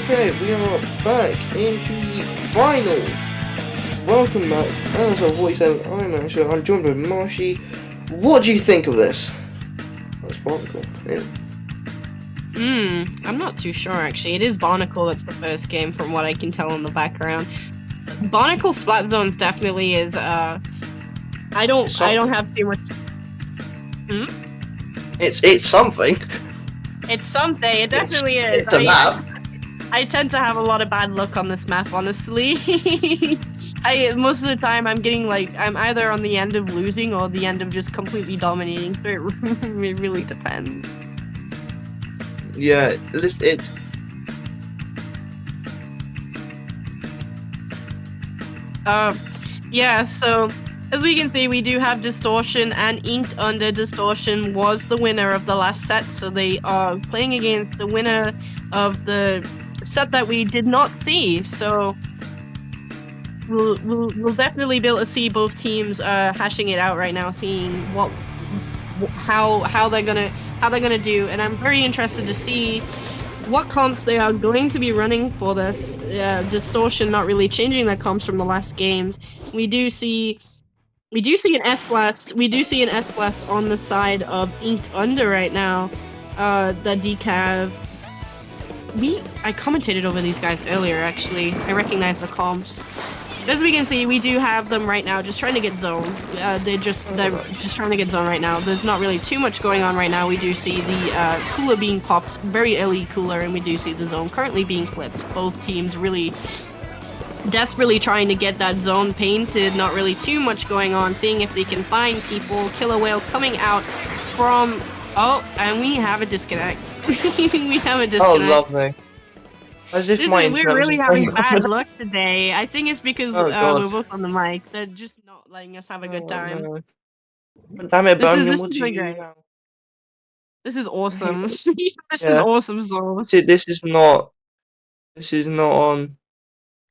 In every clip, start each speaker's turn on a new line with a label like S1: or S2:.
S1: Okay, we are back into the finals. Welcome back. LSL 47, I'm Asher, I'm joined by Marshy. What do you think of this? That's Barnacle, yeah.
S2: I'm not too sure actually. It is Barnacle that's the first game from what I can tell in the background. Barnacle Splat Zones definitely is I don't have too much.
S1: It's something.
S2: It's something, it definitely is.
S1: It's a map.
S2: I tend to have a lot of bad luck on this map, honestly. Most of the time I'm either on the end of losing or the end of just completely dominating, so it really depends.
S1: Yeah, it's
S2: yeah, so as we can see, we do have Distortion, and Inked Under. Distortion was the winner of the last set, so they are playing against the winner of the set that we did not see. So we'll definitely be able to see both teams hashing it out right now, seeing how they're gonna do, and I'm very interested to see what comps they are going to be running for this. Distortion not really changing their comps from the last games. We do see an S-Blast. We do see an S-Blast on the side of Inked Under right now. The decav. I commentated over these guys earlier, actually. I recognize the comps. As we can see, we do have them right now just trying to get zone. They're just trying to get zone right now. There's not really too much going on right now. We do see the cooler being popped, very early cooler, and we do see the zone currently being flipped. Both teams really desperately trying to get that zone painted, not really too much going on, seeing if they can find people. Killer Whale coming out from... Oh, and we have a disconnect. We have a disconnect.
S1: Oh, lovely. As if
S2: we're really having bad luck today. I think it's because we're both on the mic. They're just not letting us have a good time.
S1: No. Damn it, Birmingham,
S2: This is awesome. This is awesome sauce.
S1: See, this is not on.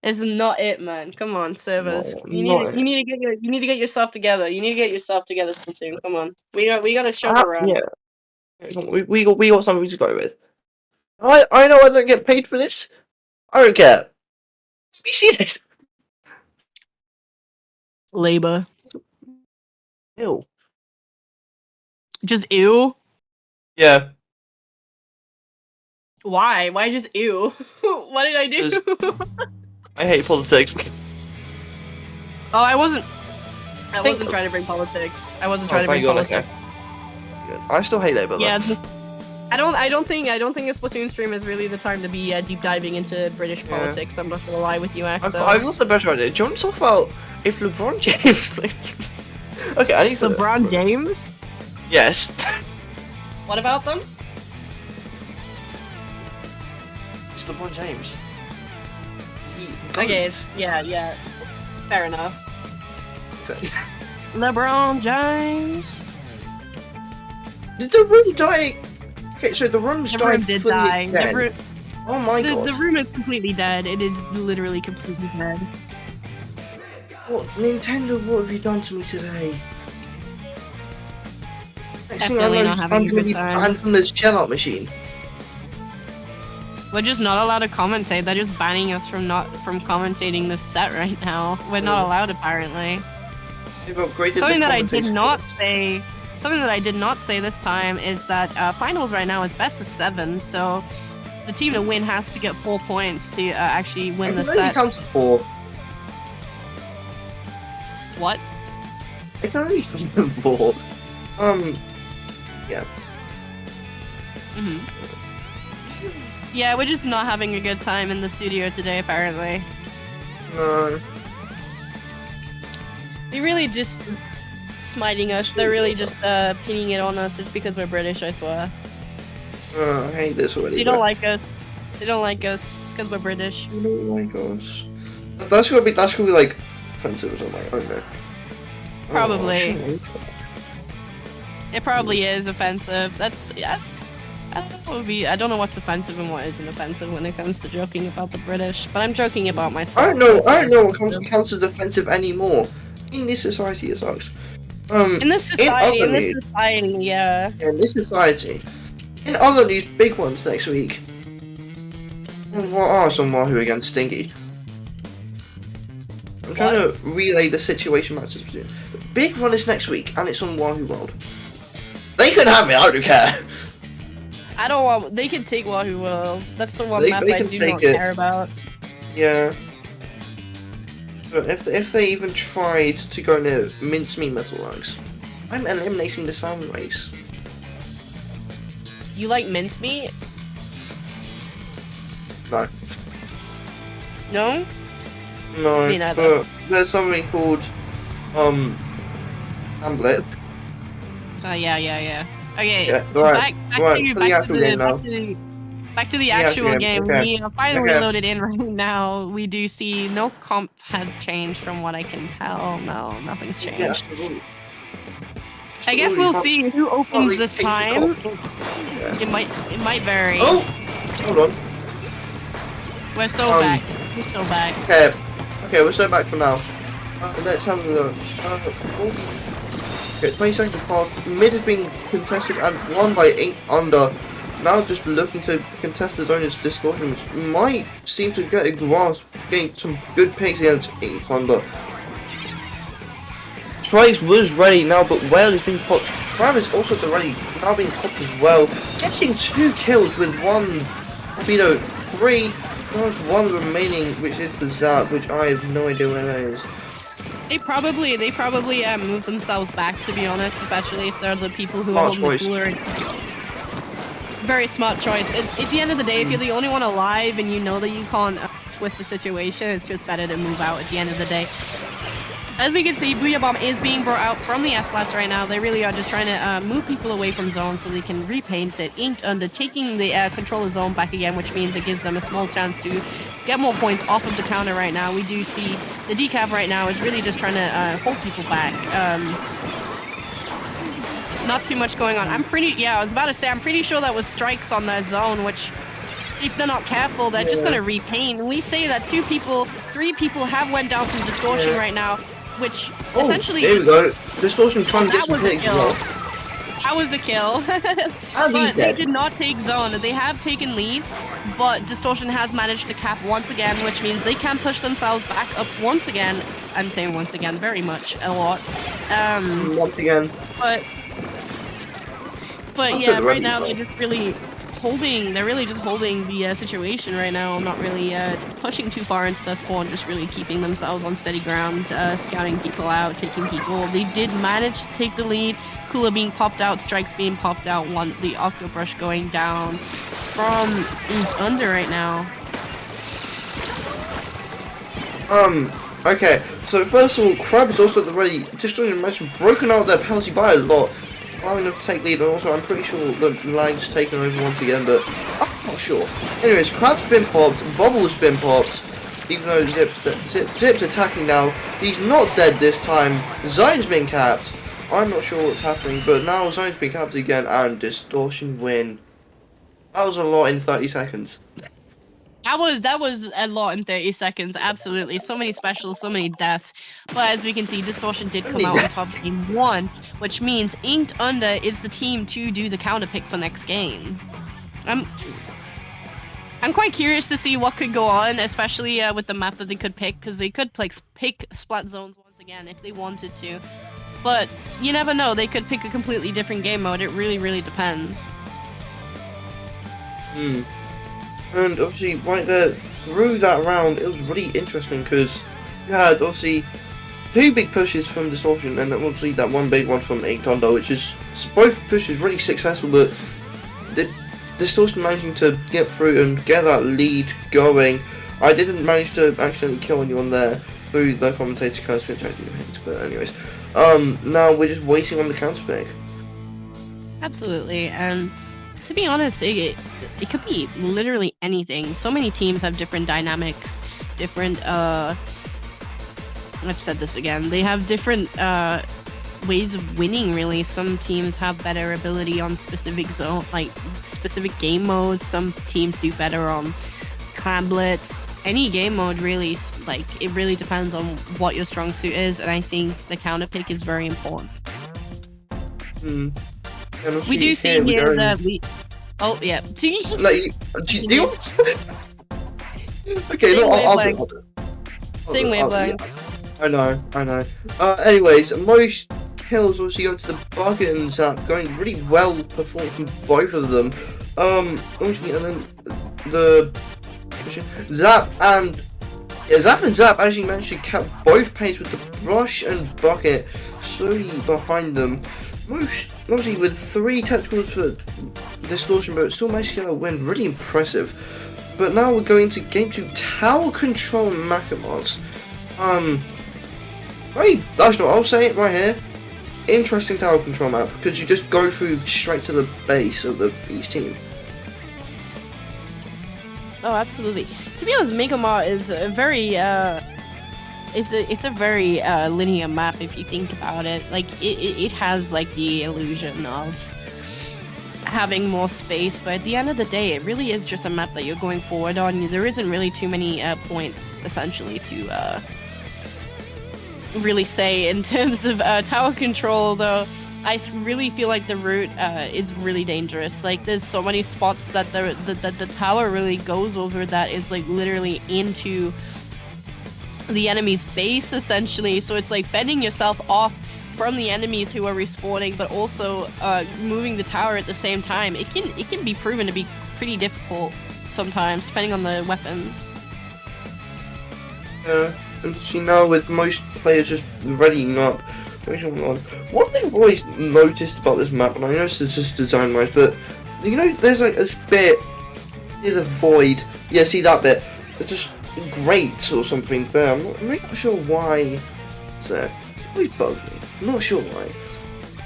S2: It's not it, man. Come on, servers.
S1: No,
S2: You need to get yourself together. You need to get yourself together, Splatoon. Come on. We gotta show the run.
S1: Yeah. We got something to go with. I know I don't get paid for this. I don't care. We see this.
S2: Labor.
S1: Ew.
S2: Just ew?
S1: Yeah.
S2: Why? Why just ew? What did I do?
S1: I hate politics.
S2: Oh, I wasn't trying to bring politics. I wasn't trying to bring politics.
S1: Okay. I still hate Labour.
S2: Yeah. I don't think a Splatoon stream is really the time to be deep diving into British politics. I'm not gonna lie with you, Axel.
S1: I've lost a better idea. Do you want to talk about if LeBron James? Okay, I need to.
S2: LeBron James?
S1: Yes.
S2: What about them?
S1: It's LeBron James.
S2: Okay, yeah. Fair enough. LeBron James.
S1: Did the room die? Okay, so the room's died.
S2: The room did die.
S1: Oh my god.
S2: The room is completely dead. It is literally completely dead.
S1: What, Nintendo, what have you done to me today?
S2: Definitely not having a good time.
S1: Banned from this chill-out machine.
S2: We're just not allowed to commentate. They're just banning us from commentating this set right now. We're not allowed, apparently. Something that I did not say this time is that finals right now is best of 7, so the team to win has to get 4 points to actually win the set.
S1: It counts to 4.
S2: What?
S1: It can only count to 4. Yeah.
S2: Yeah, we're just not having a good time in the studio today, apparently.
S1: No.
S2: They really just smiting us. They're really just pinning it on us. It's because we're British, I swear.
S1: I hate this already.
S2: They don't like us. They don't like us. It's because we're British.
S1: They don't like us. That's gonna be like offensive or something. I don't know.
S2: Probably. It probably is offensive. I don't know what's offensive and what isn't offensive when it comes to joking about the British, but I'm joking about myself.
S1: I don't know what counts as offensive anymore. In this society, it sucks.
S2: In this society, yeah.
S1: In this society. In other news, big ones next week.
S2: This
S1: What
S2: is
S1: are some Wahoo against Stinky? I'm trying to relay the situation back to the big run is next week, and it's on Wahoo World. They can have me, I don't care.
S2: I don't want. They can take Wahoo World. That's the one
S1: They
S2: map I
S1: can
S2: do
S1: take
S2: not
S1: it.
S2: care about.
S1: Yeah. But if they even tried to go near Mincemeat Metalworks, I'm eliminating the sound race.
S2: You like mincemeat?
S1: No.
S2: No?
S1: No,
S2: Me neither.
S1: but there's something called, Blitz.
S2: Yeah. Okay,
S1: Yeah, right,
S2: back
S1: for the actual game now.
S2: Back to the
S1: Yeah,
S2: actual
S1: okay,
S2: game.
S1: okay.
S2: We are finally
S1: Okay.
S2: loaded in right now. We do see no comp has changed from what I can tell. No, nothing's changed.
S1: Yeah, that's the rules.
S2: I guess we'll see who opens this time.
S1: Yeah.
S2: It might vary.
S1: Oh! Hold on.
S2: We're so back. We're so back.
S1: Okay, we're so back for now. Let's have a look. Okay, 20 seconds apart. Mid has been contested and won by Ink Under. Now just looking to contest the zone is Distortion, which might seem to get a grasp, getting some good picks against Ink Under. Strikes was ready now, but Whale is being popped. Crab is also ready, now being popped as well. Getting 2 kills with 1 torpedo, 3. There's 1 remaining, which is the Zap, which I have no idea where that is.
S2: They probably move themselves back, to be honest, especially if they're the people who
S1: Smart
S2: are holding
S1: choice.
S2: the cooler. Very smart choice. At the end of the day, if you're the only one alive and you know that you can't twist the situation, it's just better to move out at the end of the day. As we can see, Booyah Bomb is being brought out from the S-Blast right now. They really are just trying to move people away from zone so they can repaint it. Inked Under taking the control of zone back again, which means it gives them a small chance to get more points off of the counter right now. We do see the decap right now is really just trying to hold people back. Not too much going on. I was about to say, I'm pretty sure that was strikes on their zone, which if they're not careful, they're just going to repaint. And we say that 3 people have went down from Distortion right now, which essentially...
S1: There we go. Distortion trying to get some picks as well.
S2: That was a kill. But they did not take zone. They have taken lead, but Distortion has managed to cap once again, which means they can push themselves back up once again. I'm saying once again, very much, a lot.
S1: Once again.
S2: But yeah, right now they're just really holding. They're really just holding the situation right now. Not really pushing too far into the spawn. Just really keeping themselves on steady ground, scouting people out, taking people. They did manage to take the lead. Cooler being popped out, strikes being popped out. The Octobrush going down from Inked Under right now.
S1: Okay. So first of all, Crab is also at the ready. Distortion match broken out their penalty by a lot, allowing them to take lead, and also I'm pretty sure the lag's taken over once again, but I'm not sure. Anyways, Crab's been popped, Bubble's been popped, even though Zip's attacking now. He's not dead this time. Zone's been capped. I'm not sure what's happening, but now Zone's been capped again, and Distortion win. That was a lot in 30 seconds.
S2: That was a lot in 30 seconds, absolutely. So many specials, so many deaths. But as we can see, Distortion did come out on top game 1, which means Inked Under is the team to do the counter pick for next game. I'm quite curious to see what could go on, especially with the map that they could pick, because they could pick Splat zones once again if they wanted to. But you never know, they could pick a completely different game mode. It really, really depends.
S1: And obviously, right there, through that round, it was really interesting because you had obviously 2 big pushes from Distortion and obviously that 1 big one from Inked Under, which is both pushes really successful, but the Distortion managing to get through and get that lead going. I didn't manage to accidentally kill anyone there through the commentator curse, which I do hate, but anyways. Now we're just waiting on the counter pick.
S2: Absolutely, and to be honest, it could be literally anything. So many teams have different dynamics, different, I've said this again, they have different ways of winning, really. Some teams have better ability on specific zone, like specific game modes. Some teams do better on Clam, Blitz, any game mode, really. Like, it really depends on what your strong suit is, and I think the counter pick is very important. We do see here that we... Oh, yeah.
S1: Like, do you Okay,
S2: Same
S1: no,
S2: wavelength. Same
S1: yeah,
S2: wavelength.
S1: I know. Anyways, most kills obviously go to the bucket and Zap, going really well performed from both of them. Obviously, and then the Zap and Zap actually managed to cap both pace with the brush and bucket slowly behind them. Most obviously with 3 tacticals for Distortion, but still managed to get a win. Really impressive. But now we're going to game 2 tower control MakoMart. That's what I'll say it right here. Interesting tower control map because you just go through straight to the base of each team.
S2: Oh, absolutely. To be honest, MakoMart is a very it's a very linear map if you think about it. Like it has like the illusion of having more space, but at the end of the day, it really is just a map that you're going forward on. There isn't really too many points essentially to really say in terms of tower control, though. I really feel like the route is really dangerous. Like, there's so many spots that the tower really goes over that is like literally into the enemy's base essentially. So it's like fending yourself off from the enemies who are respawning, but also moving the tower at the same time. It can be proven to be pretty difficult sometimes, depending on the weapons.
S1: Yeah, and you know, with most players just readying up. One thing I've always noticed about this map, and I know it's just design-wise, but you know, there's like this bit near the void. Yeah, see that bit? It's just grates or something there. I'm really not sure why it's there. It always bugs me. I'm not sure why.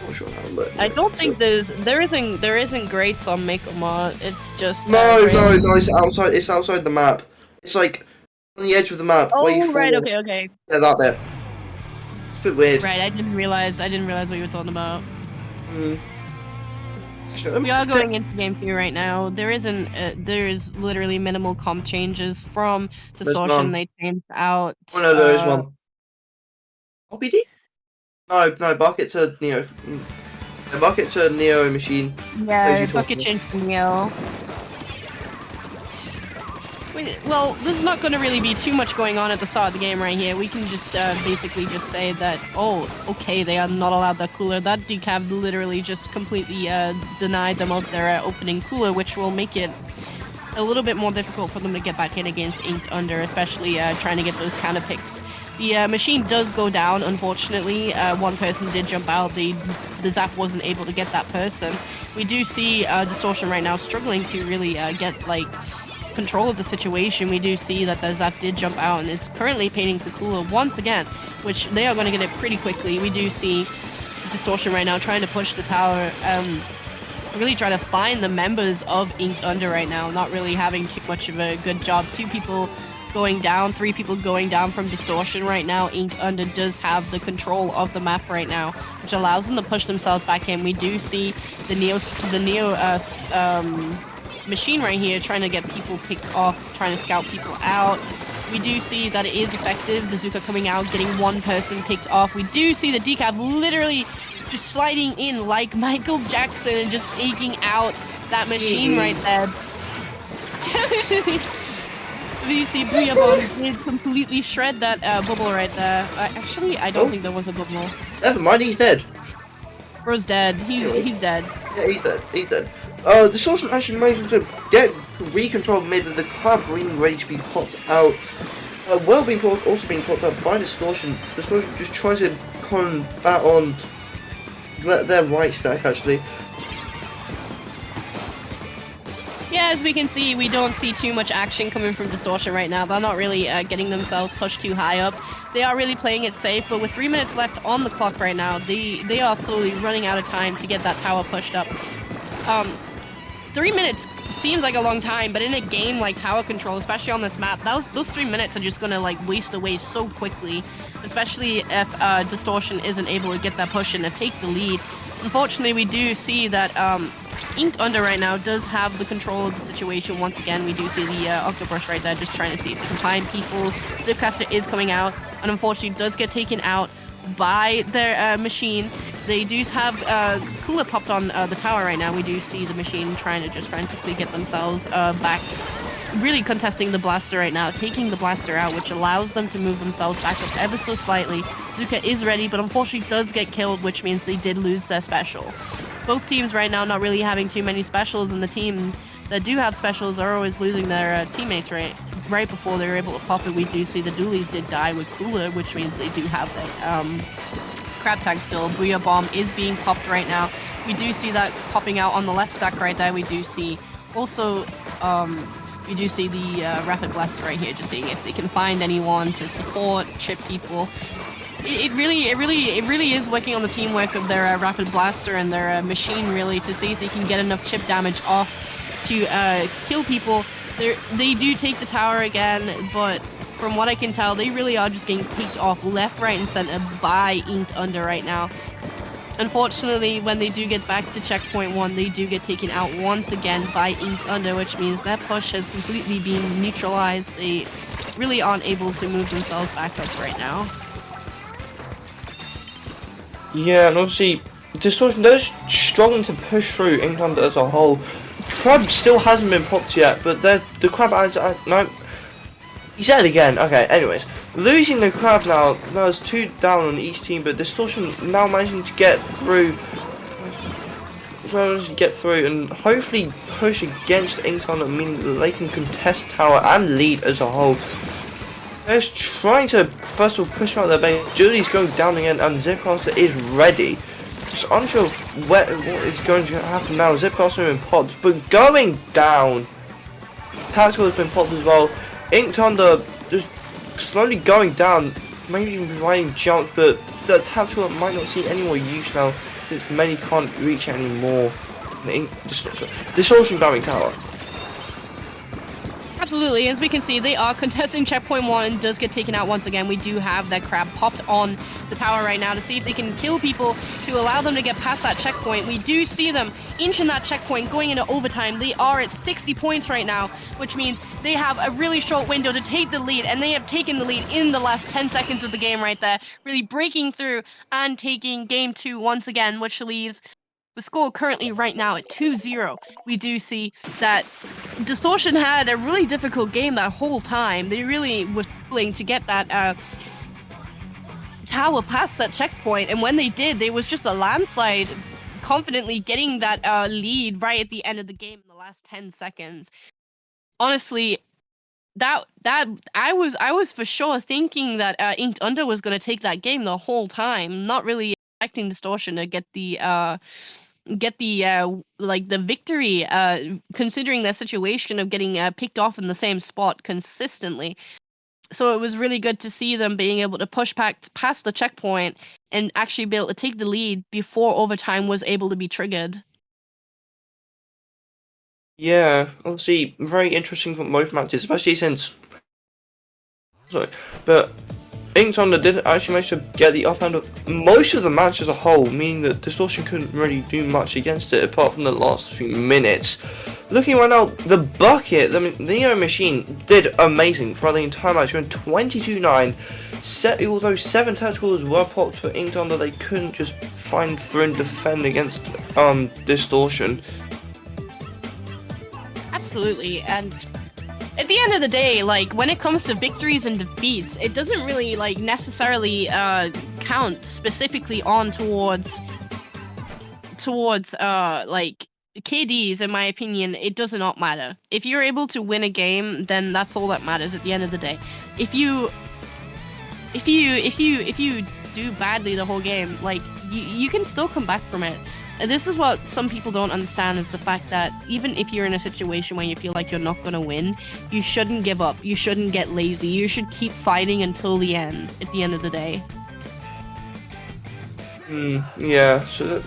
S1: Not sure how, but
S2: I don't think there isn't grates on MakoMart. It's just
S1: no. It's outside. It's outside the map. It's like on the edge of the map.
S2: Oh,
S1: where you
S2: right.
S1: fall.
S2: Okay.
S1: Yeah, that bit. It's a bit weird.
S2: Right. I didn't realize what you were talking about.
S1: Sure.
S2: We are going into game 2 right now. There is literally minimal comp changes from Distortion. They changed out.
S1: Oh no, there is one. OPD? No, Bucket's a Neo. Bucket's a Neo machine.
S2: Yeah, Bucket changed to Neo. Well, there's not going to really be too much going on at the start of the game right here. We can just basically just say that, oh, okay, they are not allowed that cooler. That decab literally just completely denied them of their opening cooler, which will make it a little bit more difficult for them to get back in against Inked Under, especially trying to get those counter picks. The machine does go down, unfortunately. One person did jump out. The Zap wasn't able to get that person. We do see Distortion right now struggling to really get, like, control of the situation. We do see that the Zap did jump out and is currently painting the cooler once again, which they are going to get it pretty quickly. We do see Distortion right now trying to push the tower, really trying to find the members of Inked Under right now, not really having too much of a good job. 2 people going down, 3 people going down from Distortion right now. Inked Under does have the control of the map right now, which allows them to push themselves back in. We do see the Neo machine right here trying to get people picked off, trying to scout people out. We do see that it is effective. The Zuka coming out, getting one person picked off. We do see the decab literally just sliding in like Michael Jackson and just taking out that machine right there. We see Booyah did completely shred that bubble right there. Actually, I don't think there was a bubble.
S1: Never mind, he's dead.
S2: Bro's dead. He's dead.
S1: Yeah, he's dead. Distortion actually managed to get recontrol mid with the crab being ready to be popped out. Also being popped out by Distortion. Distortion just tries to combat on their right stack actually.
S2: Yeah, as we can see, we don't see too much action coming from Distortion right now. They're not really getting themselves pushed too high up. They are really playing it safe, but with 3 minutes left on the clock right now, they are slowly running out of time to get that tower pushed up. 3 minutes seems like a long time, but in a game like Tower Control, especially on this map, those 3 minutes are just gonna like waste away so quickly, especially if Distortion isn't able to get that push and to take the lead. Unfortunately, we do see that Inked Under right now does have the control of the situation. Once again, we do see the Octobrush right there just trying to see if they can find people. Zipcaster is coming out, and unfortunately does get taken out by their machine. They do have cooler popped on the tower right now. We do see the machine trying to just frantically get themselves back really contesting the blaster right now, taking the blaster out, which allows them to move themselves back up ever so slightly. Zuka is ready, but unfortunately does get killed, which means they did lose their special. Both teams right now not really having too many specials, and the team that do have specials are always losing their teammates right before they were able to pop it. We do see the Doolies did die with Cooler, which means they do have the crab tag still. Booyah Bomb is being popped right now. We do see that popping out on the left stack right there. We do see also you do see the Rapid Blast right here, just seeing if they can find anyone to support, chip people. It really is working on the teamwork of their Rapid Blaster and their machine, really, to see if they can get enough chip damage off to kill people. They do take the tower again, but from what I can tell, they really are just getting picked off left, right, and center by Inked Under right now. Unfortunately, when they do get back to checkpoint 1, they do get taken out once again by Inked Under, which means that push has completely been neutralized. They really aren't able to move themselves back up right now.
S1: Yeah, and obviously, Distortion, they're struggling to push through Inked Under as a whole. Crab still hasn't been popped yet, but the Crab has... no, he said it again. Okay, anyways. Losing the Crab now, there's 2 down on each team, but Distortion now managing to get through. And hopefully push against Inked Under, meaning that they can contest tower and lead as a whole. They're just trying to, first of all, push out their base. Julie's going down again, and Zipcaster is ready. Just unsure what is going to happen now. Zipcaster has been popped, but going down. Tactical has been popped as well. Inked Under just slowly going down, maybe even providing jumps, but the Tactical might not see any more use now, since many can't reach anymore. Distortion grabbing tower.
S2: Absolutely, as we can see, they are contesting checkpoint 1 and does get taken out once again. We do have that Crab popped on the tower right now to see if they can kill people to allow them to get past that checkpoint. We do see them inching that checkpoint, going into overtime. They are at 60 points right now, which means they have a really short window to take the lead, and they have taken the lead in the last 10 seconds of the game right there, really breaking through and taking game 2 once again, which leaves the score currently right now at 2-0. We do see that Distortion had a really difficult game that whole time. They really were struggling to get that tower past that checkpoint, and when they did, there was just a landslide, confidently getting that lead right at the end of the game in the last 10 seconds. Honestly, that I was for sure thinking that Inked Under was going to take that game the whole time, not really expecting Distortion to get the like the victory, considering their situation of getting picked off in the same spot consistently. So it was really good to see them being able to push past the checkpoint and actually be able to take the lead before overtime was able to be triggered.
S1: Yeah, obviously very interesting for both matches, especially since. Sorry, but Inked Under did actually manage to get the up hand of most of the match as a whole, meaning that Distortion couldn't really do much against it apart from the last few minutes. Looking right now, the bucket, the Neo Machine did amazing throughout the entire match, went 22-9. Although 7 tacticals were popped for Inked Under, they couldn't just find through and defend against Distortion.
S2: Absolutely, and at the end of the day, like, when it comes to victories and defeats, it doesn't really, like, necessarily count specifically on towards like, KDs. In my opinion, it does not matter. If you're able to win a game, then that's all that matters at the end of the day. If you do badly the whole game, like, you can still come back from it. And this is what some people don't understand, is the fact that even if you're in a situation where you feel like you're not going to win, you shouldn't give up. You shouldn't get lazy. You should keep fighting until the end, at the end of the day.
S1: Yeah, so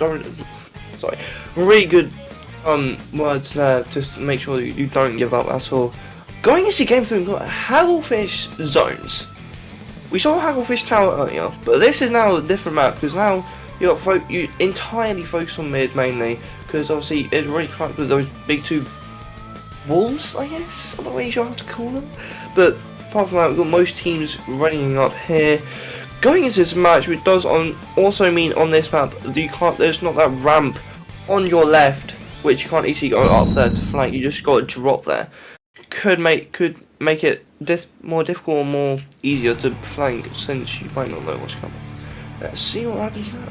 S1: sorry. Really good words there, just to make sure you don't give up at all. Going into game 3, we've got Hagglefish zones. We saw Hagglefish Tower earlier, but this is now a different map, because now you entirely focus on mid mainly, because obviously it's really cramped with those big 2 walls, I guess? I'm not really sure how to call them. But apart from that, we've got most teams running up here. Going into this match, which does also mean on this map, there's not that ramp on your left, which you can't easily go up there to flank, you just got to drop there. could make it more difficult or more easier to flank, since you might not know what's coming. Let's see what happens now.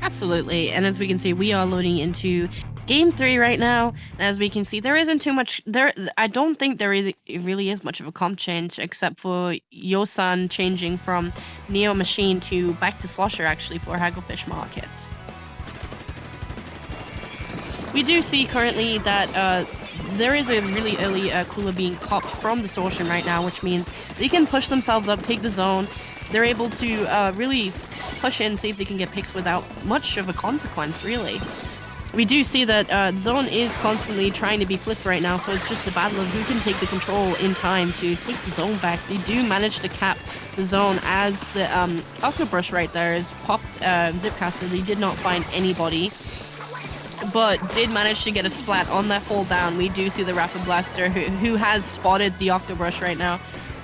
S2: Absolutely, and as we can see, we are loading into Game 3 right now. And as we can see, there isn't too much there. I don't think there really is much of a comp change, except for Yosan changing from Neo Machine to back to Slosher actually for Hagglefish markets. We do see currently that there is a really early cooler being popped from Distortion right now, which means they can push themselves up, take the zone. They're able to really push in, see if they can get picks without much of a consequence, really. We do see that zone is constantly trying to be flipped right now, so it's just a battle of who can take the control in time to take the zone back. They do manage to cap the zone as the Octobrush right there is popped Zipcaster. They did not find anybody, but did manage to get a Splat on that fall down. We do see the Rapid Blaster who has spotted the Octobrush right now,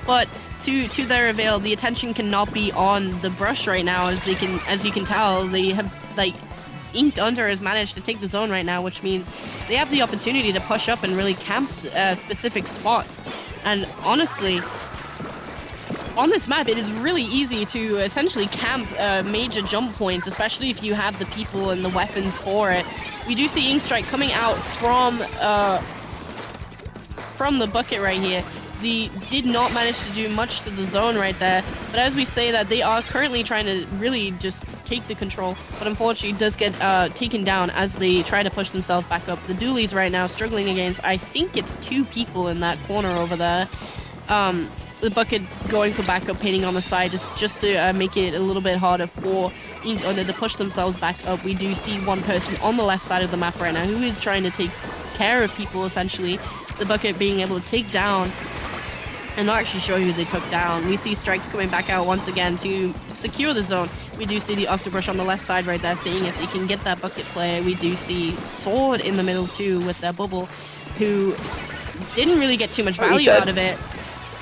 S2: but to their avail, the attention cannot be on the brush right now, as you can tell, they have Inked Under has managed to take the zone right now, which means they have the opportunity to push up and really camp specific spots. And honestly, on this map, it is really easy to essentially camp major jump points, especially if you have the people and the weapons for it. We do see Ink Strike coming out from the bucket right here. They did not manage to do much to the zone right there, but as we say that, they are currently trying to really just take the control, but unfortunately does get taken down as they try to push themselves back up. The Doolies right now struggling against, I think it's 2 people in that corner over there. The bucket going for backup, painting on the side just to make it a little bit harder for Inked Under to push themselves back up. We do see one person on the left side of the map right now who is trying to take care of people, essentially. The bucket being able to take down and not actually show who they took down. We see Strikes coming back out once again to secure the zone. We do see the Octobrush on the left side right there, seeing if they can get that bucket player. We do see Sword in the middle too with their Bubble, who didn't really get too much value out of it.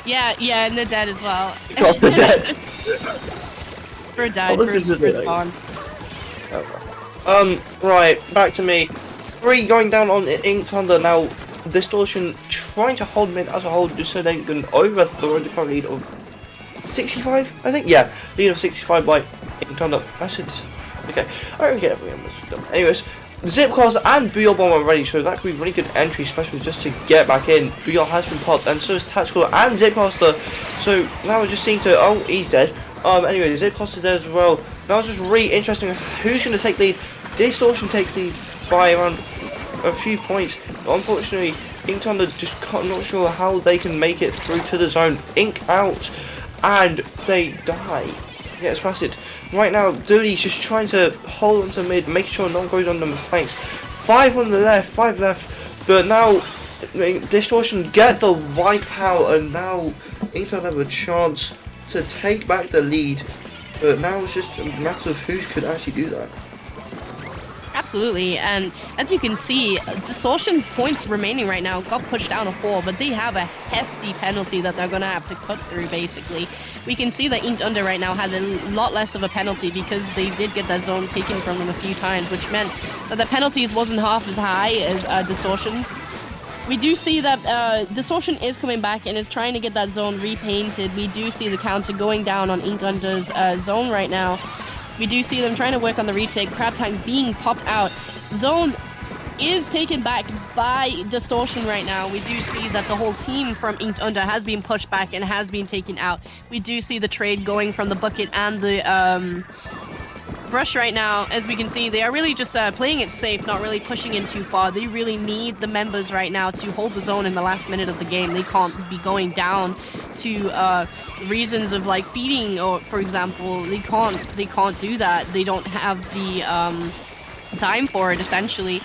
S2: Yeah, and they're dead as well.
S1: Cross the dead.
S2: For died, for gone.
S1: Right, back to me. 3 going down on Inked Under now. Distortion trying to hold mid as a whole just so they can overthrow the current lead of 65, I think? Yeah, lead of 65 by Inked Under. That's it. Okay, I don't get everyone was done. Anyways, Zipcaster and Booyah Bomb are ready, so that could be really good entry, especially just to get back in. Booyah has been popped, and so is Tactical and Zipcaster. So now we're just seeing to, oh, he's dead. Anyway, Zipcaster's there as well. Now it's just really interesting who's going to take lead. Distortion takes lead by around a few points. Unfortunately, Inked Under just not sure how they can make it through to the zone. Ink out, and they die. Gets past it. Right now, Dooley's just trying to hold onto mid, make sure no one goes on the flanks. 5 on the left, 5 left, but now Distortion get the wipe out, and now Inked Under have a chance to take back the lead. But now it's just a matter of who could actually do that.
S2: Absolutely, and as you can see, Distortion's points remaining right now got pushed down to 4, but they have a hefty penalty that they're going to have to cut through, basically. We can see that Inked Under right now has a lot less of a penalty because they did get that zone taken from them a few times, which meant that the penalties wasn't half as high as Distortion's. We do see that Distortion is coming back and is trying to get that zone repainted. We do see the counter going down on Inked Under's zone right now. We do see them trying to work on the retake. Crab Tank being popped out. Zone is taken back by Distortion right now. We do see that the whole team from Inked Under has been pushed back and has been taken out. We do see the trade going from the bucket and the brush right now. As we can see, they are really just playing it safe, not really pushing in too far. They really need the members right now to hold the zone in the last minute of the game. They can't be going down to reasons of like feeding, or for example, they can't do that. They don't have the time for it, essentially.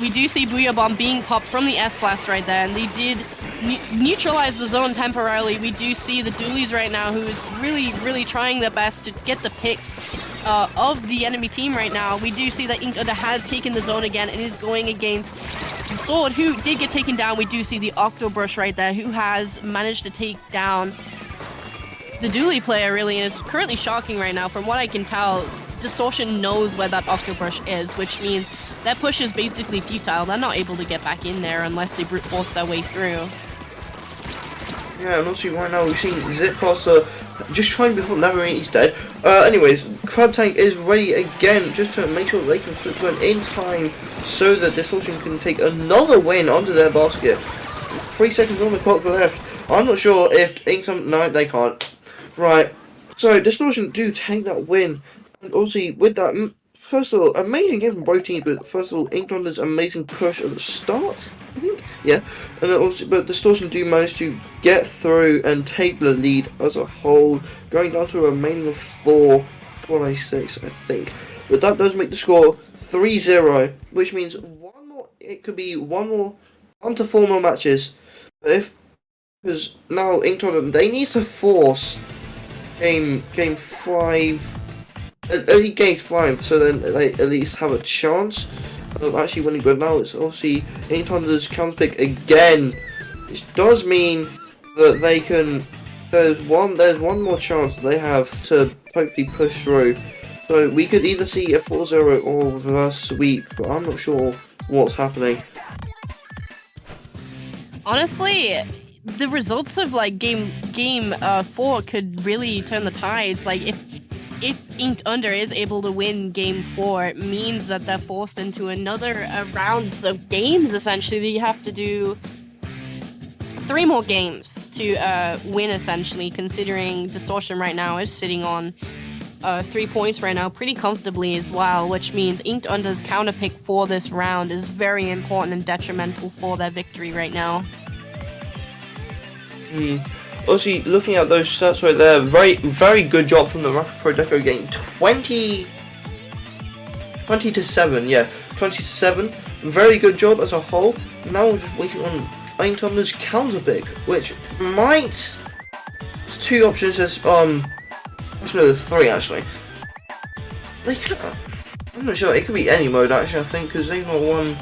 S2: We do see Booyah Bomb being popped from the S-Blast right there, and they did neutralize the zone temporarily. We do see the Doolies right now, who is really trying their best to get the picks of the enemy team right now. We do see that Inked Under has taken the zone again and is going against Sword, who did get taken down. We do see the Octobrush right there, who has managed to take down the Dooley player, really, and is currently shocking right now. From what I can tell, Distortion knows where that Octobrush is, which means their push is basically futile. They're not able to get back in there unless they brute force their way through.
S1: Yeah, and also right now we've seen Zipcaster just trying before Navarine, he's dead. Anyways, Crab Tank is ready again just to make sure they can flip zone in time so that Distortion can take another win onto their basket. 3 seconds on the clock left. I'm not sure if Inkblot... No, they can't. Right. So, Distortion do take that win. And also, with that, first of all, amazing game from both teams, but first of all, Inkblot's amazing push at the start, I think? Yeah. And then also, but Distortion do manage to get through and take the lead as a whole, going down to a remaining of 4, 6, I think. But that does make the score 3-0, which means one more, it could be 1 to 4 more matches. But because now Inkblot, they need to force game 5. Game 5, so then they at least have a chance of actually winning. But now it's obviously Inkblot's counter pick again, which does mean that they can. There's one more chance that they have to hopefully push through. So we could either see a 4-0 or reverse sweep, but I'm not sure what's happening.
S2: Honestly, the results of like game 4 could really turn the tides. Like if Inked Under is able to win game 4, it means that they're forced into another rounds of games. Essentially, you have to do 3 more games to win. Essentially, considering Distortion right now is sitting on 3 points right now, pretty comfortably as well. Which means Inked Under's counter pick for this round is very important and detrimental for their victory right now.
S1: Obviously, looking at those stats right there, very good job from the Rapid Pro Deco game. 20 to 7, yeah, 20 to 7. Very good job as a whole. Now we're just waiting on Inkblot's counter pick, which might. There's 2 options. There's actually no, there's 3 actually. They could. I'm not sure. It could be any mode actually. I think because they've got one,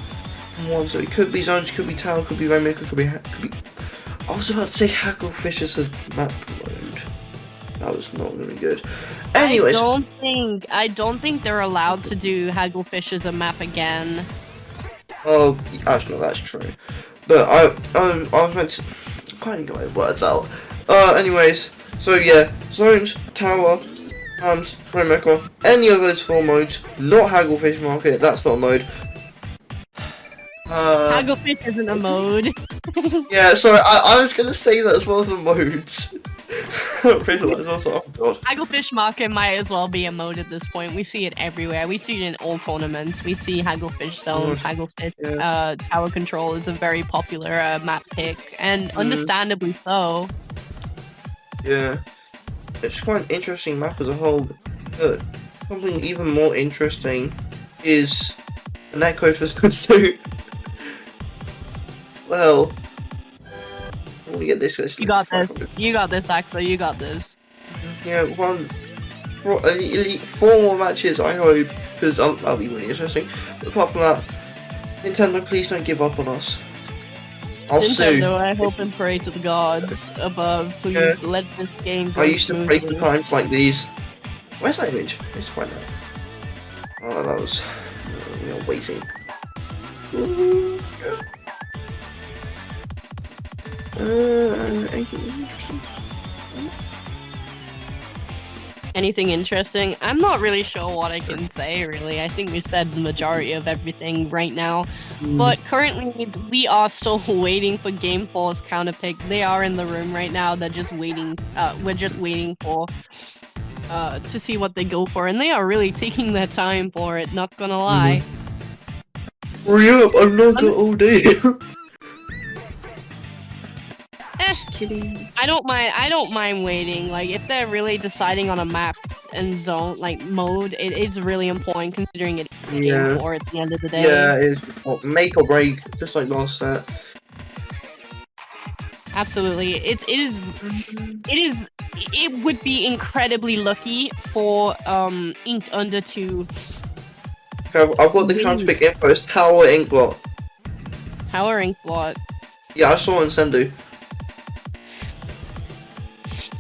S1: so it could be zones, could be tower, could be Rainmaker, could be. I was about to say Hagglefish as a map mode. That was not going to be good. Anyways,
S2: I don't think they're allowed to do Hagglefish as a map again.
S1: Oh, actually, no, that's true. But I was meant to. I can't even get my words out. Anyways, so yeah, zones, tower, Rainmaker, any of those 4 modes. Not Hagglefish Market. That's not a mode.
S2: Hagglefish isn't a mode.
S1: Yeah, sorry, I was gonna say that as one of the modes. I realised also, oh god.
S2: Hagglefish Market might as well be a mode at this point. We see it everywhere. We see it in all tournaments. We see Hagglefish zones, Hagglefish tower control is a very popular map pick, and understandably so.
S1: Yeah, it's quite an interesting map as a whole. But something even more interesting is the netcode for Splat. Well, let me get this.
S2: You got this. You got this, Axel. You got this.
S1: Yeah, 4 more matches, I hope, because that'll be really interesting. But apart from that, Nintendo, please don't give up on us. I'll sue.
S2: Nintendo, I hope and pray to the gods above. Please let this game go
S1: I used to break
S2: smoothly.
S1: the times like these. Where's that image? Let's find out. Oh, that was. We are waiting. Ooh, yeah. Anything interesting?
S2: Anything interesting? I'm not really sure what I can say, really. I think we said the majority of everything right now. But currently, we are still waiting for Game 4's counter pick. They are in the room right now. They're just waiting. We're just waiting for to see what they go for. And they are really taking their time for it, not gonna lie.
S1: Hurry up, I'm not got all day.
S2: I don't mind waiting. Like, if they're really deciding on a map and zone, like, mode, it is really important considering it game 4 at the end of the day.
S1: Yeah, it's make or break, just like last set.
S2: Absolutely. It would be incredibly lucky for Inked Under to
S1: Okay, I've got the counter pick info, it's Tower Inkblot.
S2: Tower Inkblot.
S1: Yeah, I saw it in Sendu.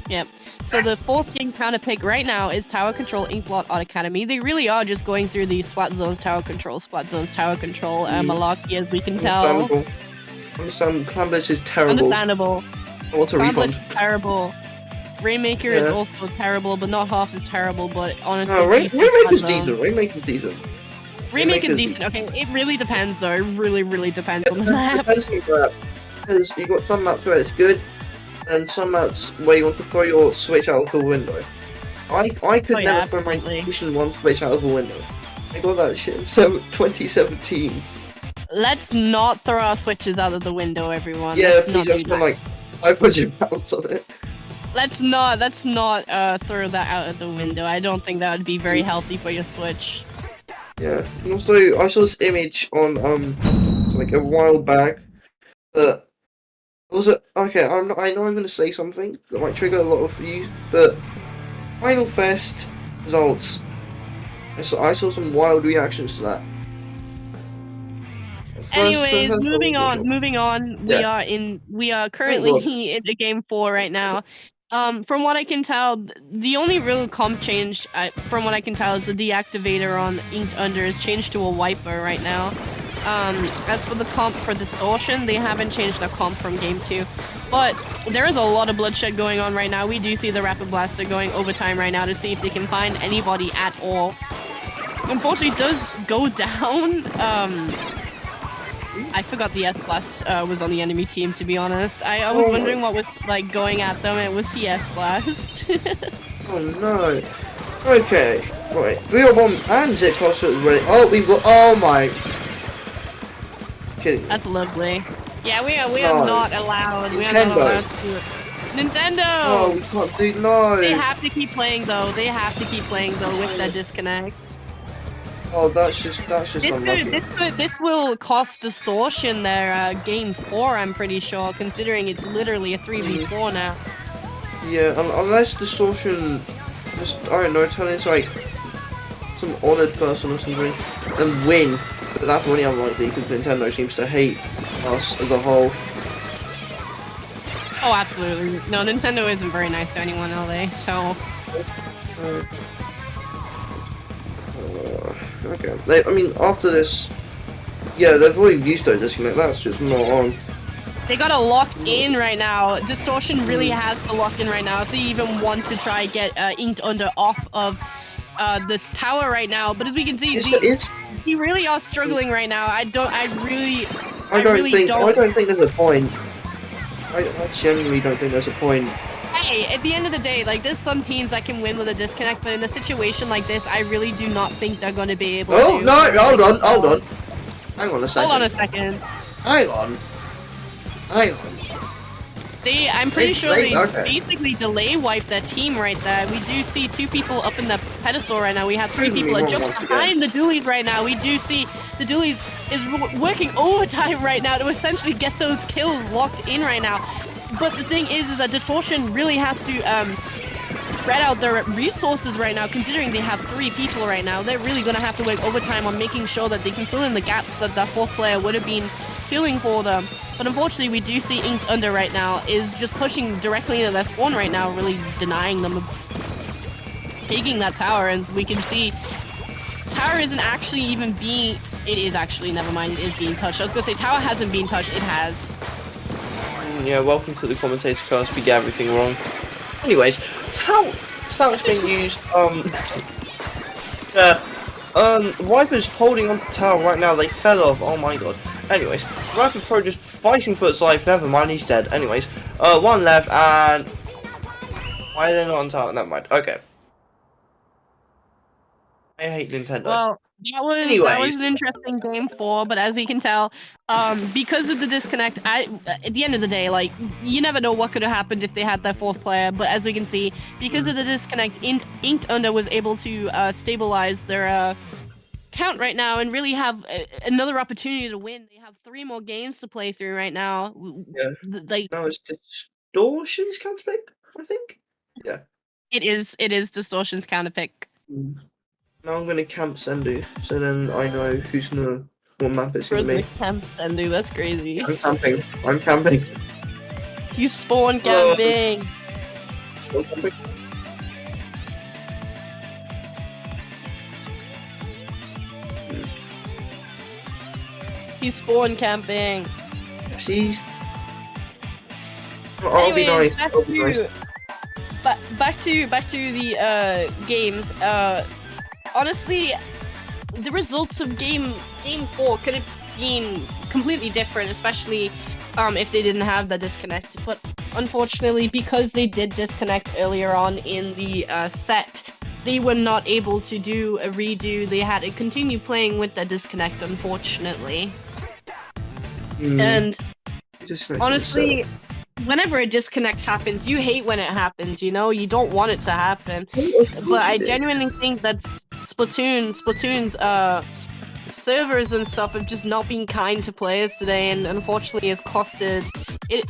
S2: Yep. So the fourth game counter pick right now is Tower Control, Inkblot, Art Academy. They really are just going through the Splat Zones, Tower Control, Splat Zones, Tower Control, Malarkey, as we can tell.
S1: Understandable. Clam Blitz is terrible.
S2: Understandable.
S1: What's a
S2: Clam
S1: refund?
S2: Blitz is terrible. Rainmaker is also terrible, but not half as terrible, but honestly,
S1: Rainmaker's decent. Rainmaker's decent.
S2: Rainmaker's decent. Okay, it really depends though. It really depends on the map.
S1: Depends on the map. Because you got some maps where it's good, and some maps where you want to throw your switch out of the window. I could never throw my Distortion 1 switch out of the window. I got that shit in 2017.
S2: Let's not throw our switches out of the window, everyone.
S1: Yeah,
S2: let's
S1: please, I spent like £500 on it.
S2: Let's not throw that out of the window. I don't think that would be very healthy for your Switch.
S1: Yeah, and also I saw this image on like a while back that was it. Okay, I know I'm gonna say something that might trigger a lot of views, but Final Fest results. I saw some wild reactions to that.
S2: Anyways, moving on.
S1: Yeah.
S2: We are currently in the game 4 right now. From what I can tell, the only real comp change, from what I can tell, is the deactivator on Inked Under is changed to a wiper right now. As for the comp for Distortion, they haven't changed the comp from game 2. But there is a lot of bloodshed going on right now. We do see the Rapid Blaster going overtime right now to see if they can find anybody at all. Unfortunately, it does go down. I forgot the S Blast was on the enemy team, to be honest. I was wondering what was like going at them. It was the S Blast.
S1: Oh no. Okay. Right. Real bomb and Zip Cluster is ready. Oh, we will. Oh my. Kidding me.
S2: That's lovely. Yeah, we are not allowed.
S1: Nintendo.
S2: We are not allowed to do it. Nintendo!
S1: Oh, we can't do no.
S2: They have to keep playing though. They have to keep playing though with that disconnect.
S1: Oh, that's just unlucky.
S2: This will cost Distortion their game 4, I'm pretty sure, considering it's literally a 3v4 now.
S1: Yeah, unless Distortion just, I don't know, turn into like some honoured person or something and win. But that's really unlikely because Nintendo seems to hate us as a whole.
S2: Oh, absolutely. No, Nintendo isn't very nice to anyone, are they? So...
S1: okay. I mean, after this, yeah, they've already used their disconnect. That's just not on.
S2: They gotta lock in right now. Distortion really has to lock in right now if they even want to try get Inked Under off of this tower right now. But as we can see, they really are struggling right now. I don't think
S1: there's a point. I genuinely don't think there's a point.
S2: Hey, at the end of the day, like, there's some teams that can win with a disconnect, but in a situation like this, I really do not think they're going to be able to.
S1: Oh, no, hold on. Hang on a second.
S2: Hold on a second.
S1: Hang on.
S2: I'm pretty sure they basically delay wipe their team right there. We do see 2 people up in the pedestal right now. We have 3 people that jump behind the dualies right now. We do see the dualies is working overtime right now to essentially get those kills locked in right now. But the thing is that Distortion really has to spread out their resources right now, considering they have 3 people right now. They're really going to have to work overtime on making sure that they can fill in the gaps that that 4th player would have been filling for them. But unfortunately, we do see Inked Under right now is just pushing directly into their spawn right now, really denying them taking that tower. As we can see, tower isn't actually even being... It is actually, never mind, it is being touched. I was going to say, tower hasn't been touched, it has.
S1: Yeah, welcome to the commentator class. We get everything wrong. Anyways, Tower's being used. Viper's holding onto tower right now. They fell off. Oh my god. Anyways, Rapid Pro just fighting for its life. Never mind, he's dead. Anyways, 1 left, and why are they not on tower? Never mind. Okay. I hate Nintendo.
S2: Well, that was an interesting game 4, but as we can tell, because of the disconnect, at the end of the day, like, you never know what could have happened if they had their 4th player, but as we can see, because of the disconnect, Inked Under was able to stabilize their count right now and really have another opportunity to win. They have 3 more games to play through right now.
S1: Yeah. No, it's Distortion's counter pick, I think. Yeah.
S2: It is Distortion's counter pick.
S1: Now I'm gonna camp Sendu, so then I know what map it's gonna be.
S2: Camp Sendu, that's crazy.
S1: I'm camping.
S2: You spawn camping.
S1: Spawn camping?
S2: He's spawn camping.
S1: See? I'll be
S2: Anyways,
S1: nice. I'll be nice.
S2: back to the games. Honestly, the results of game 4 could have been completely different, especially if they didn't have the disconnect. But unfortunately, because they did disconnect earlier on in the set, they were not able to do a redo. They had to continue playing with the disconnect, unfortunately. And honestly, whenever a disconnect happens, you hate when it happens, you know? You don't want it to happen. But I genuinely think that Splatoon's servers and stuff have just not been kind to players today, and unfortunately has costed it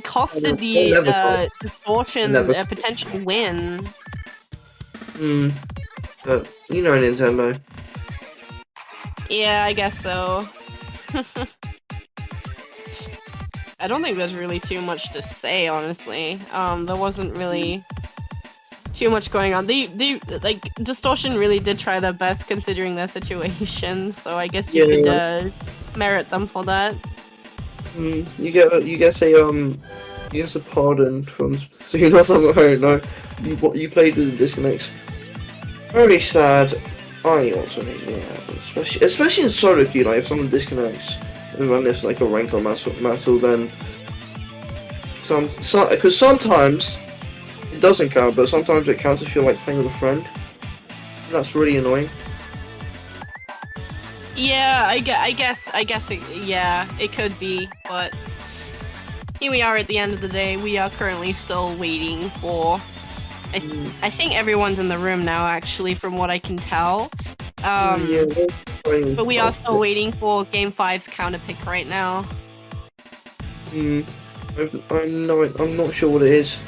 S2: costed the Distortion a potential win.
S1: But you know Nintendo.
S2: Yeah, I guess so. I don't think there's really too much to say, honestly. There wasn't really too much going on. They like Distortion really did try their best considering their situation, so I guess you could merit them for that.
S1: You get a pardon from Splatoon or something. I don't know. You played with the disconnects. Very sad. I also need to happen, especially in solo queue. Like if someone disconnects and run this like a rank or battle, then because sometimes it doesn't count, but sometimes it counts if you're like playing with a friend. That's really annoying.
S2: Yeah, I guess it could be, but here we are at the end of the day. We are currently still waiting for. I think everyone's in the room now, actually, from what I can tell. But we are still waiting for Game 5's counter pick right now.
S1: I'm not sure what it is.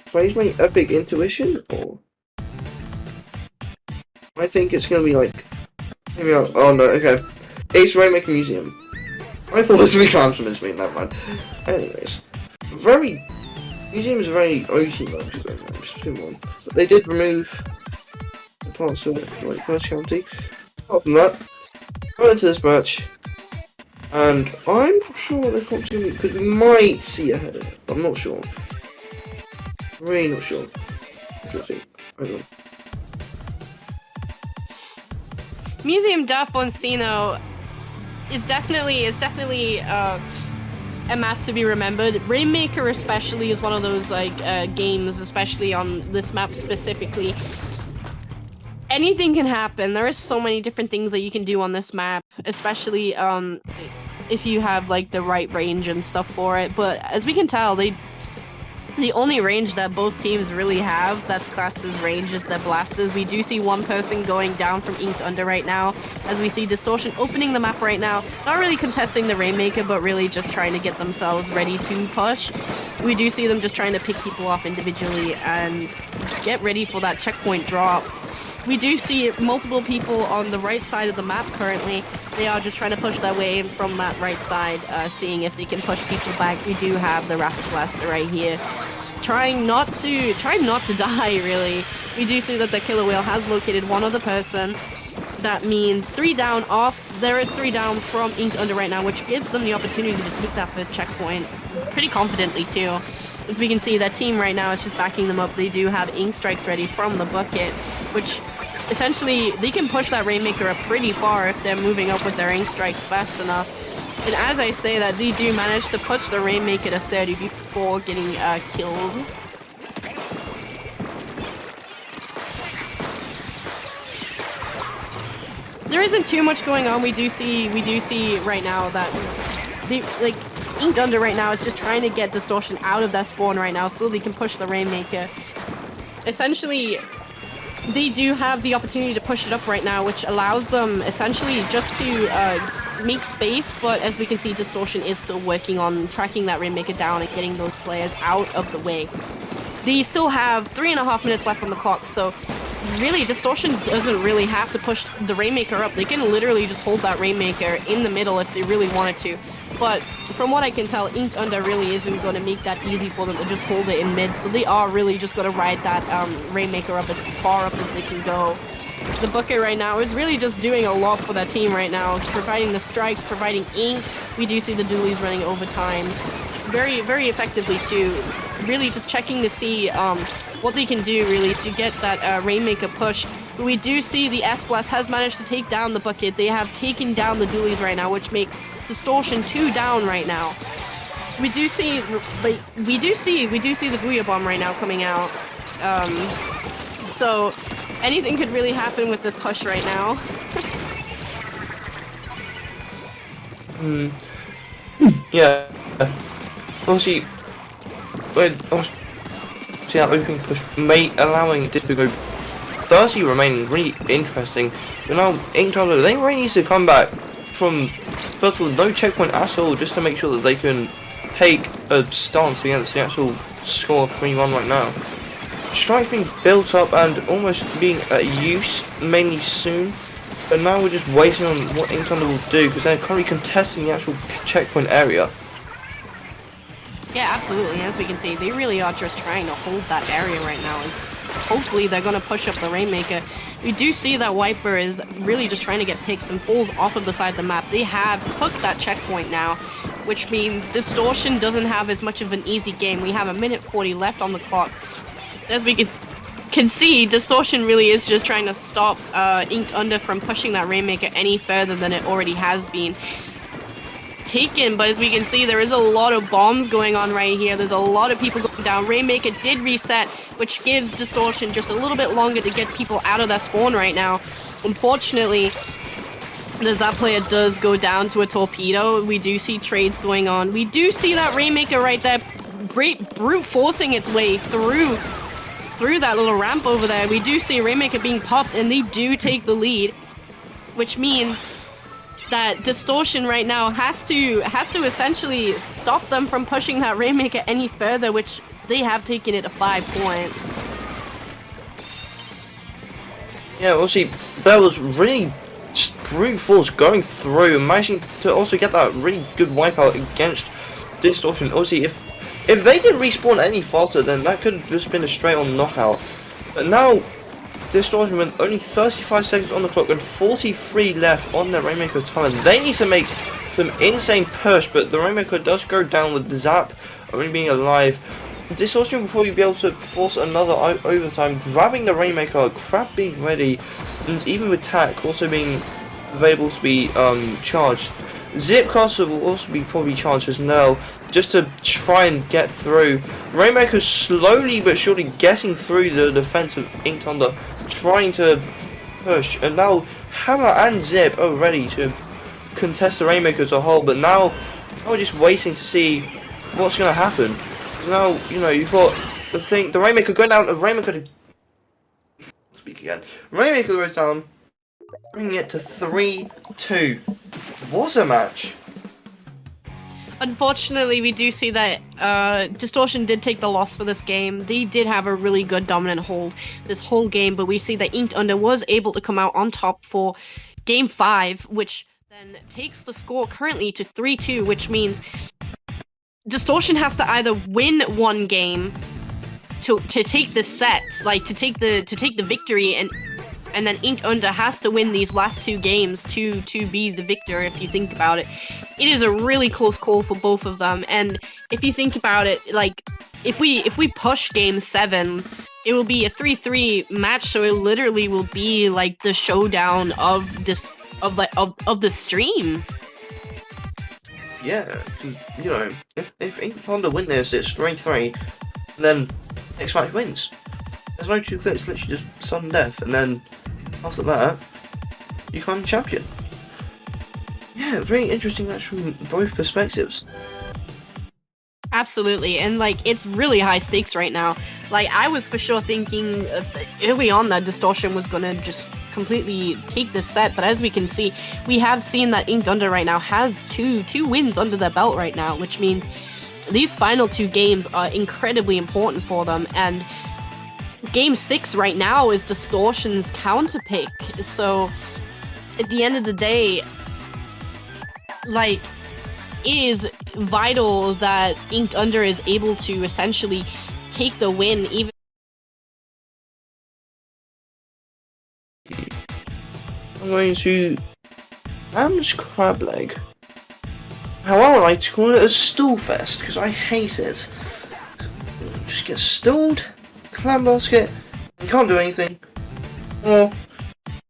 S1: Plays my epic intuition, or I think it's gonna be like. Oh no, okay. It's Rainmaker Museum. I thought it was Clam's from this mean, never mind. Anyways, Museum is very OG mode, but they did remove the parts of it, like First County. Apart from that, go into this match, and I'm not sure what the comp's going to be, because we might see a header. I'm not sure. Really not sure. I don't know.
S2: Museum da Foncino is definitely a map to be remembered. Rainmaker especially is one of those like games, especially on this map specifically. Anything can happen. There are so many different things that you can do on this map, especially if you have like the right range and stuff for it. But as we can tell, the only range that both teams really have that's classed as range is the blasters. We do see one person going down from Inked Under right now, as we see Distortion opening the map right now, not really contesting the Rainmaker, but really just trying to get themselves ready to push. We do see them just trying to pick people off individually and get ready for that checkpoint drop. We do see multiple people on the right side of the map currently. They are just trying to push their way from that right side, seeing if they can push people back. We do have the Rapid Blaster right here, trying not to die, really. We do see that the Killer Whale has located one other person. That means 3 down off. There is 3 down from Inked Under right now, which gives them the opportunity to take that first checkpoint pretty confidently, too. As we can see, that team right now is just backing them up. They do have Ink Strikes ready from the bucket, which essentially they can push that Rainmaker up pretty far if they're moving up with their Ink Strikes fast enough. And as I say that, they do manage to push the Rainmaker to 30 before getting killed. There isn't too much going on. We do see right now that they like Inked Under right now is just trying to get Distortion out of that spawn right now so they can push the Rainmaker. Essentially, they do have the opportunity to push it up right now, which allows them essentially just to make space, but as we can see, Distortion is still working on tracking that Rainmaker down and getting those players out of the way. They still have 3.5 minutes left on the clock, so really, Distortion doesn't really have to push the Rainmaker up. They can literally just hold that Rainmaker in the middle if they really wanted to. But from what I can tell, Inked Under really isn't going to make that easy for them to just hold it in mid, so they are really just going to ride that Rainmaker up as far up as they can go. The bucket right now is really just doing a lot for that team right now, providing the strikes, providing ink. We do see the dualies running overtime very, very effectively too. Really just checking to see what they can do really to get that Rainmaker pushed. But we do see the Splat has managed to take down the bucket. They have taken down the dualies right now, which makes Distortion 2 down right now. We do see the Booyah Bomb right now coming out. So anything could really happen with this push right now.
S1: Yeah. Obviously, that open push allowing this to go 30 remaining, really interesting. But now Inked Under, they really need to come back from, first of all, no checkpoint at all, just to make sure that they can take a stance against the actual score of 3-1 right now. Strikes being built up and almost being at use mainly soon, but now we're just waiting on what Inked Under will do, because they're currently contesting the actual checkpoint area.
S2: Yeah, absolutely. As we can see, they really are just trying to hold that area right now. As hopefully they're going to push up the Rainmaker. We do see that Wiper is really just trying to get picks and falls off of the side of the map. They have took that checkpoint now, which means Distortion doesn't have as much of an easy game. We have a minute 40 left on the clock. As we can see, Distortion really is just trying to stop Inked Under from pushing that Rainmaker any further than it already has been taken. But as we can see, there is a lot of bombs going on right here. There's a lot of people going down. Rainmaker did reset, which gives Distortion just a little bit longer to get people out of their spawn right now. Unfortunately, the Zap player does go down to a torpedo. We do see trades going on. We do see that Rainmaker right there, brute forcing its way through that little ramp over there. We do see Rainmaker being popped, and they do take the lead, which means that Distortion right now has to essentially stop them from pushing that Rainmaker any further, which they have taken it to 5 points.
S1: Yeah, obviously that was really just brute force going through and managing to also get that really good wipeout against Distortion. Obviously, if they didn't respawn any faster, then that could have just been a straight on knockout. But now Distortion with only 35 seconds on the clock and 43 left on their Rainmaker timer. They need to make some insane push, but the Rainmaker does go down with the Zap only being alive. Distortion will probably be able to force another overtime, grabbing the Rainmaker, Crab being ready, and even with Tack also being available to be charged. Zipcaster will also be probably charged as well, just to try and get through. Rainmaker slowly but surely getting through the defense of Inked Under, trying to push, and now Hammer and Zip are ready to contest the Rainmaker as a whole, but now we're just waiting to see what's going to happen. Now, you know, you've got the Rainmaker going down, Rainmaker goes down, bringing it to 3-2. Was a match.
S2: Unfortunately, we do see that Distortion did take the loss for this game. They did have a really good dominant hold this whole game, but we see that Inked Under was able to come out on top for Game 5, which then takes the score currently to 3-2, which means Distortion has to either win one game to take the set, like to take the victory, and then Inked Under has to win these last 2 games to be the victor. If you think about it, it is a really close call for both of them. And if you think about it, like if we push Game 7, it will be a 3-3 match. So it literally will be like the showdown of this of the stream.
S1: Yeah, you know, if Inked Under win this, it's 3-3, and then next match wins. There's no 2 clicks, literally just sudden death, and then after that, you become champion. Yeah, very interesting match from both perspectives.
S2: Absolutely, and like it's really high stakes right now. Like I was for sure thinking early on that Distortion was gonna just completely take this set, but as we can see, we have seen that Inked Under right now has two wins under their belt right now, which means these final 2 games are incredibly important for them. And Game 6 right now is Distortion's counter pick. So at the end of the day, like is vital that Inked Under is able to essentially take the win, even.
S1: I'm going to Clam's Crableg. How I would like to call it a stool fest, because I hate it. Just get stalled, Clam basket, you can't do anything, or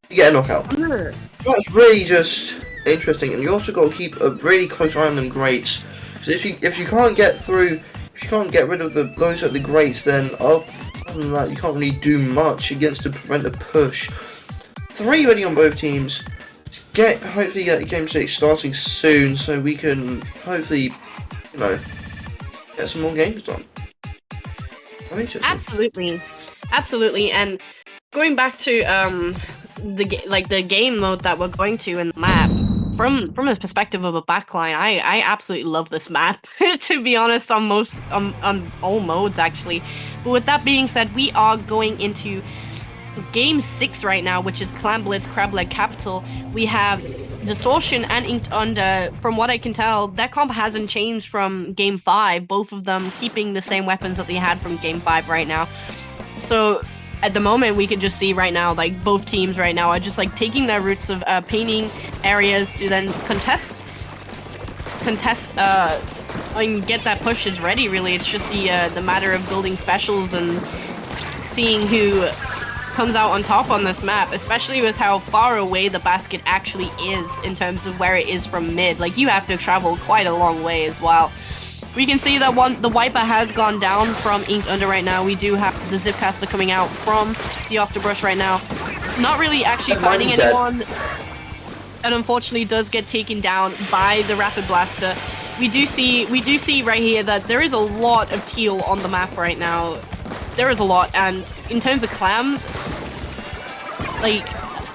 S1: you get a knockout. That's really just interesting, and you also got to keep a really close eye on them grates. Because if you can't get through, if you can't get rid of those at the grates, then other than that, you can't really do much against to prevent a push. 3 ready on both teams. Hopefully get Game 6 starting soon, so we can hopefully, get some more games done.
S2: Absolutely, and going back to the game mode that we're going to in the map, from a perspective of a backline, I absolutely love this map. To be honest, on all modes actually. But with that being said, we are going into Game 6 right now, which is Clam, Blitz, Crableg, Capital. We have Distortion and Inked Under. From what I can tell, that comp hasn't changed from Game 5, both of them keeping the same weapons that they had from Game 5 right now. So at the moment, we can just see right now, like, both teams right now are just like taking their routes of painting areas to then contest and get that pushes ready. Really, it's just the matter of building specials and seeing who comes out on top on this map, especially with how far away the basket actually is in terms of where it is from mid. Like, you have to travel quite a long way as well. We can see that the wiper has gone down from Inked Under right now. We do have the Zipcaster coming out from the Octobrush right now. Not really actually finding anyone, and unfortunately does get taken down by the Rapid Blaster. We do see right here that there is a lot of teal on the map right now. There is a lot, and in terms of clams, like,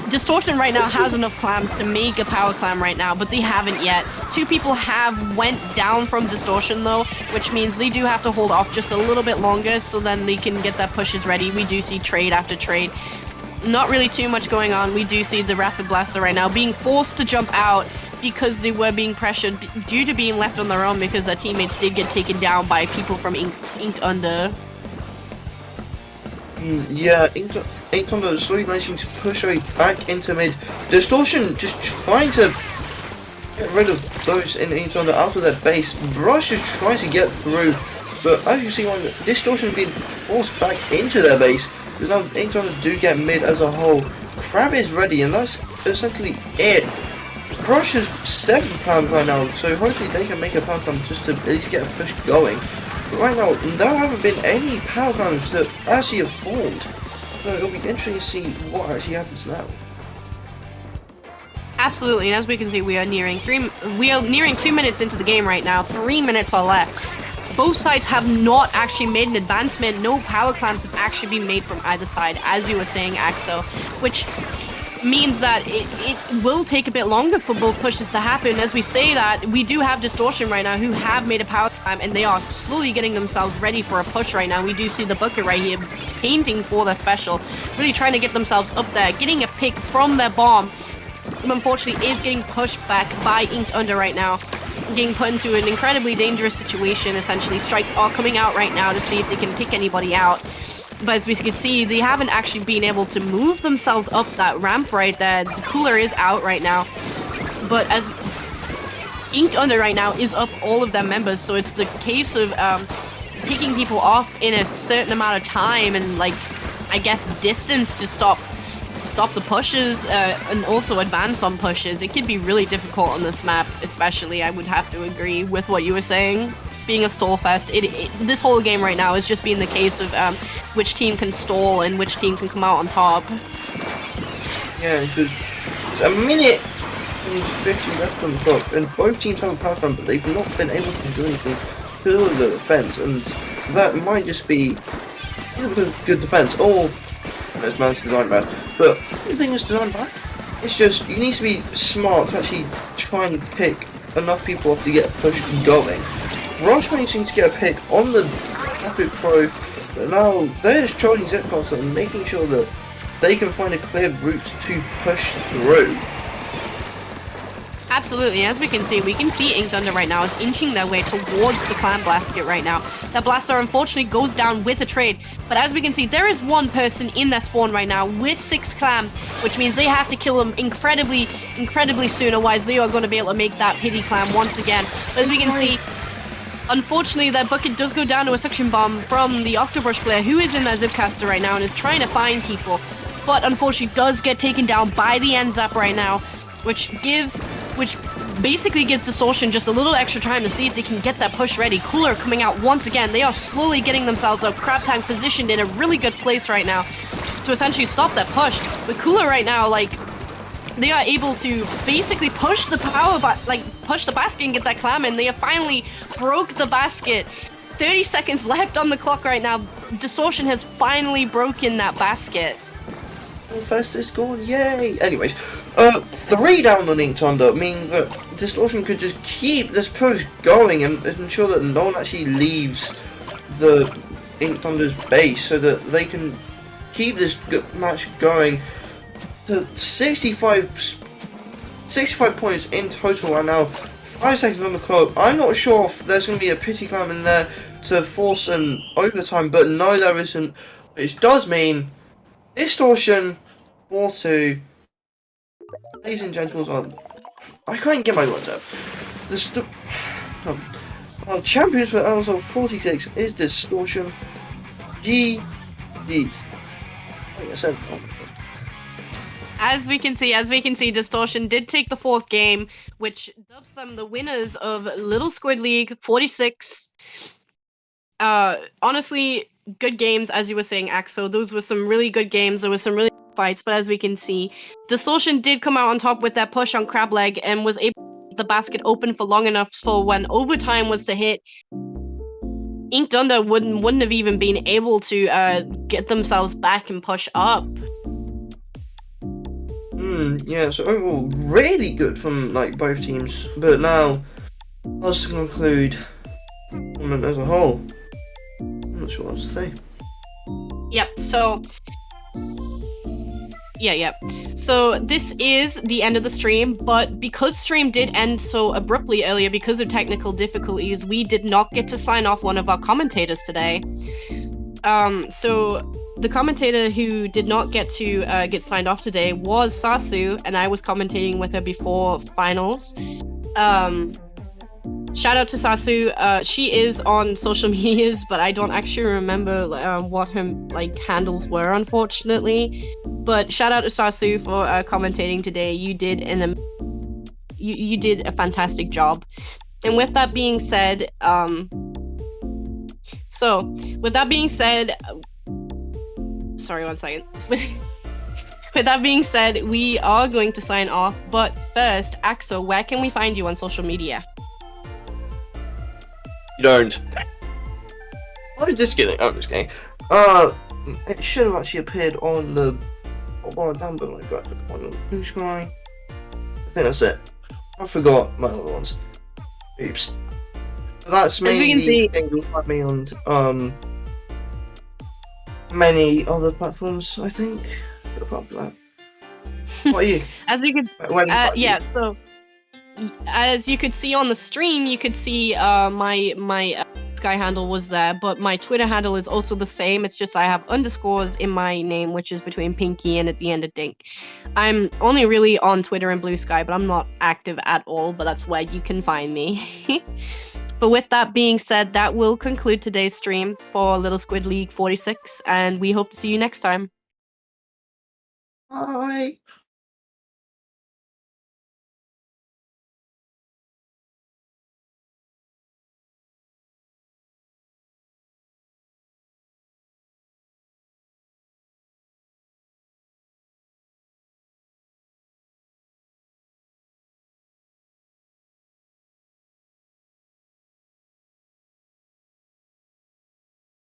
S2: Distortion right now has enough clams to make a power clam right now, but they haven't yet. 2 people have went down from Distortion though, which means they do have to hold off just a little bit longer so then they can get their pushes ready. We do see trade after trade. Not really too much going on. We do see the Rapid Blaster right now being forced to jump out because they were being pressured due to being left on their own because their teammates did get taken down by people from Inked Under.
S1: Yeah, Inked Under is slowly managing to push away back into mid. Distortion just trying to get rid of those in Inked Under out of their base. Brush is trying to get through, but as you see, when Distortion being forced back into their base, because now Inked Under do get mid as a whole. Crab is ready, and that's essentially it. Brush has 7 clams right now, so hopefully they can make a power clam just to at least get a push going. But right now, there haven't been any power clams that actually have formed. So it'll be interesting to see what actually happens now.
S2: Absolutely, and as we can see, we are nearing 2 minutes into the game right now. 3 minutes are left. Both sides have not actually made an advancement. No power clams have actually been made from either side, as you were saying, Axo, which means that it will take a bit longer for both pushes to happen. As we say that, we do have Distortion right now who have made a power clam, and they are slowly getting themselves ready for a push right now. We do see the Booker right here painting for their special, really trying to get themselves up there, getting a pick from their bomb. Unfortunately is getting pushed back by Inked Under right now, getting put into an incredibly dangerous situation. Essentially, strikes are coming out right now to see if they can pick anybody out. But as we can see, they haven't actually been able to move themselves up that ramp right there. The cooler is out right now. But as Inked Under right now is up all of their members, so it's the case of picking people off in a certain amount of time and, like, I guess distance to stop the pushes and also advance on pushes. It can be really difficult on this map, especially. I would have to agree with what you were saying. Being a stall fest, this whole game right now is just being the case of which team can stall and which team can come out on top.
S1: Yeah, because there's a minute and 50 left on the clock, and both teams have a power clam, but they've not been able to do anything because of the defense, and that might just be either because of good defense or as man's design bad. But the thing is design bad. It's just you need to be smart to actually try and pick enough people up to get a push going. Rush managing to get a pick on the Rapid Pro, but now they're just trolling Zipcaster and making sure that they can find a clear route to push through.
S2: Absolutely. As we can see Ink Thunder right now is inching their way towards the Clam basket right now. That Blaster unfortunately goes down with a trade, but as we can see, there is one person in their spawn right now with 6 Clams, which means they have to kill him incredibly soon, otherwise they are going to be able to make that pity Clam once again. But as we can see, unfortunately, that bucket does go down to a suction bomb from the Octobrush player, who is in that Zipcaster right now and is trying to find people, but unfortunately does get taken down by the end zap right now, which basically gives Distortion just a little extra time to see if they can get that push ready. Cooler coming out once again. They are slowly getting themselves up. Crab Tank positioned in a really good place right now to essentially stop that push. But Cooler right now, like, they are able to basically push the push the basket and get that Clam in. They have finally broke the basket. 30 seconds left on the clock right now. Distortion has finally broken that basket.
S1: First is gone, yay! Anyways, 3 down on Ink Thunder, meaning that Distortion could just keep this push going and ensure that no one actually leaves the Ink Thunder's base, so that they can keep this match going to 65 points in total right now. 5 seconds on the clock. I'm not sure if there's going to be a pity Clam in there to force an overtime, but no, there isn't, which does mean Distortion 4-2. Ladies and gentlemen, I can't get my words out. Our champions for LSL 46 is Distortion. GG's. Like I said,
S2: As we can see, Distortion did take the 4th game, which dubs them the winners of Little Squid League 46. Honestly, good games, as you were saying, Axel. Those were some really good games. There were some really good fights, but as we can see, Distortion did come out on top with that push on Crableg and was able to keep the basket open for long enough for when overtime was to hit. Ink Thunder wouldn't have even been able to get themselves back and push up.
S1: Yeah, so overall, really good from like both teams. But now, let's conclude tournament as a whole. I'm not sure what else to say.
S2: Yep. So. Yeah. So this is the end of the stream, but because stream did end so abruptly earlier because of technical difficulties, we did not get to sign off one of our commentators today. So the commentator who did not get to get signed off today was Sasu, and I was commentating with her before finals. Shout out to Sasu. She is on social medias, but I don't actually remember what her handles were, unfortunately. But shout out to Sasu for commentating today. You did you did a fantastic job. And with that being said, sorry, one second. With that being said, we are going to sign off. But first, Axel, where can we find you on social media?
S1: You don't. I'm just kidding. It should have actually appeared on the bar down below, but on Blue Sky. I think that's it. I forgot my other ones. Oops. But that's mainly thing you'll find me on many other platforms, I think. Apart from that. What are you?
S2: As we could, so as you could see on the stream, you could see my Sky handle was there, but my Twitter handle is also the same. It's just I have underscores in my name, which is between Pinky and at the end of Dink. I'm only really on Twitter and Blue Sky, but I'm not active at all, but that's where you can find me. But with that being said, that will conclude today's stream for Little Squid League 46, and we hope to see you next time.
S1: Bye.